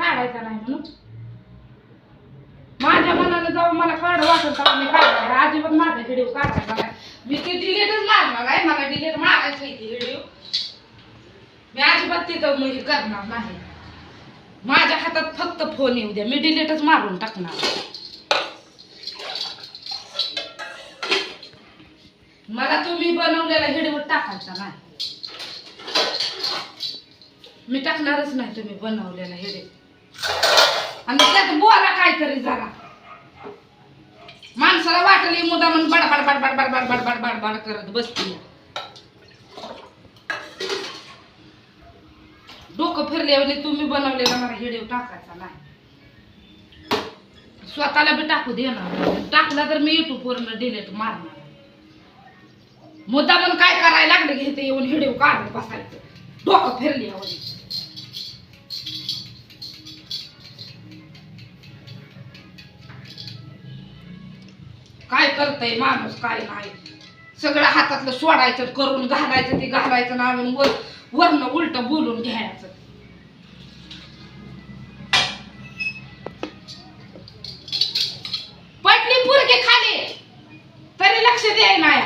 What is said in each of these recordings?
काढायचा नाही म्हणून माझ्या मनानं जाऊन मला कळलं वाटत तेव्हा मी काढणार अजिबात माझा व्हिडिओ काढायचा नाही मी ते डिलीटच मारणार आहे मला डिलीट मारायची आहे ती व्हिडिओ मी अजिबात तिथं म्हणजे करणार नाही माझ्या हातात फक्त फोन येऊ द्या मी डिलीटच मारून टाकणार मला तुम्ही बनवलेला व्हिडिओ टाकायचा नाही मी टाकणारच नाही तुम्ही बनवलेला व्हिडिओ आणि त्यात बोला काहीतरी जरा माणसाला वाटली मुदा म्हणून बडबड बडबड बडबड बडबड बडबड करत बसती डोकं फिरल्यावर तुम्ही बनवलेला मला व्हिडिओ टाकायचा नाही स्वतःला बी टाकू देणार टाकला तर मी युट्यूब वरून डिलीट मारणार मुद्दा म्हणून काय करायला लागले की इथे येऊन व्हिडिओ काढत बसायचं डोकं फिरल्यावर काय करतय माणूस काय नाही सगळं हातातलं सोडायचं करून घालायचं ते घालायचं ना वरनं उलट बोलून घ्यायचं पटली पुरके खाली तरी लक्ष द्याय नाही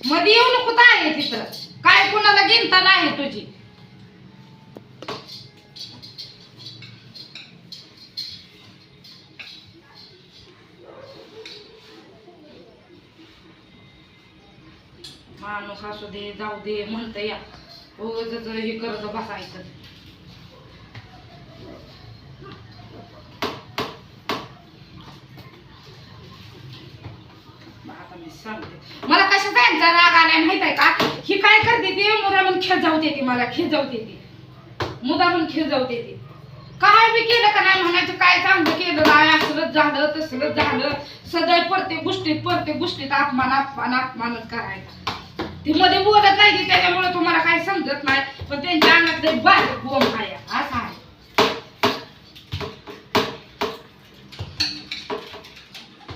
मध्ये येऊ नको आहे तिथं काय कुणाला गिनता नाही तुझी माणूस असू दे जाऊ दे म्हणता या रोजच हे करत बसायचं आता मी सांगते मला कशाचा यांचा राग आलाय माहित आहे का ही काय करते ती मुदा म्हणून खेळजावते ती मला खेळजावते ती मुदा म्हणून खेळजावते ती काय बी केलं का नाही म्हणायचं काय चांगलं केलं नाही असलंच झालं तसलंच झालं सदैव प्रत्येक गोष्टीत अपमान अपमान अपमानच करायचा ती मध्ये बोलत नाही की त्याच्यामुळे तुम्हाला काही समजत नाही पण त्यांच्या अंगात लई बारीक बोंब आहे असं आहे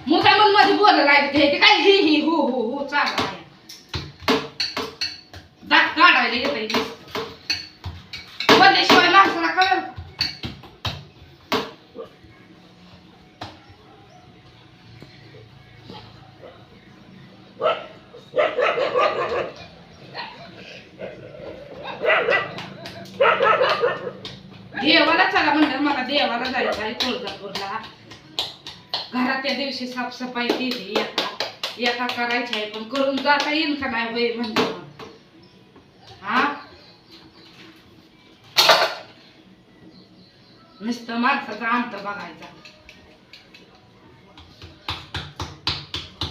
मोठ्या मन मध्ये बोलत आहे ते काय ही ही हो हो हो चालू आहे दात काढायला येत बोलल्याशिवाय माणसाला कळलं देवाला चला म्हणलं मला देवाला जायचं आहे तुळजापूरला घरात त्या दिवशी साफसफाई केली एका करायची आहे पण करून जाता येईल का नाही वय म्हणलं हा नुसतं माणसाचा अंत बघायचा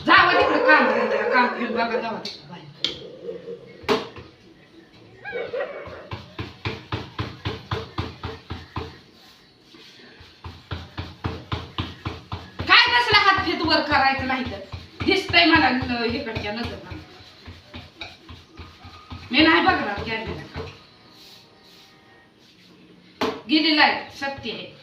जावा तिकडे काम घेऊन बघा जावा तिकडे वर करायचं नाही तर दिसतंय मला इकडच्या नजर मी नाही बघणार कॅमेरा गेली लाईट सत्य आहे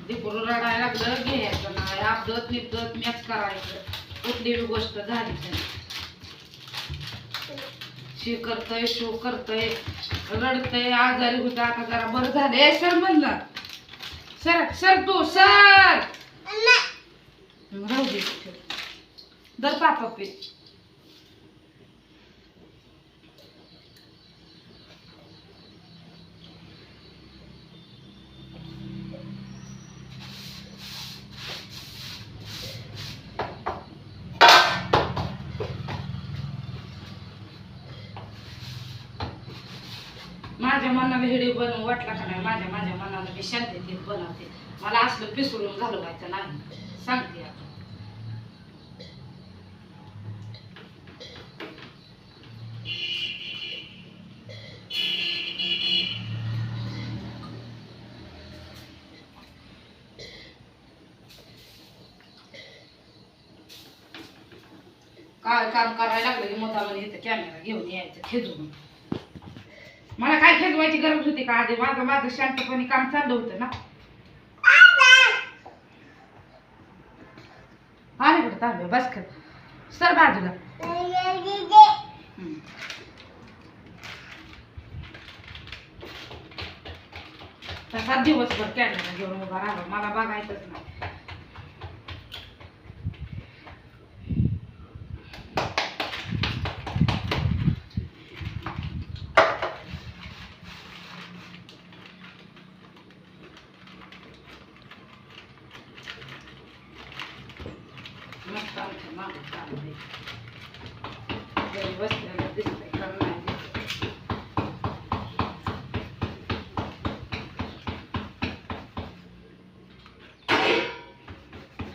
दीपूर रडायला लागलं घ्यायचं नाही आपदत निपदत मॅच करायचं कुठली गोष्ट झाली शी करतय शो करतय रडतय आजारी होता आता जरा बरं झालंय सर म्हणलं सर सर तू सर राहू दे दर पापा पे माझ्या मनाला व्हिडिओ बनवू वाटला का नाही माझ्या मनाला मी शांततेत बनवते मला असलं पिसळून घालवायचं नाही सांगते आता काय काम करायला लागलं की मोठा म्हणजे इथं कॅमेरा घेऊन यायचं खेचून मला काय खेळवायची गरज होती का आधी? माझं माझं शांतपणे काम चाललं होतं ना. आले कुठं तांबे बस कर सर बाजूला. तसा दिवसभर कॅमेरा घेऊन उभा राहा, मला बघायचंच नाही.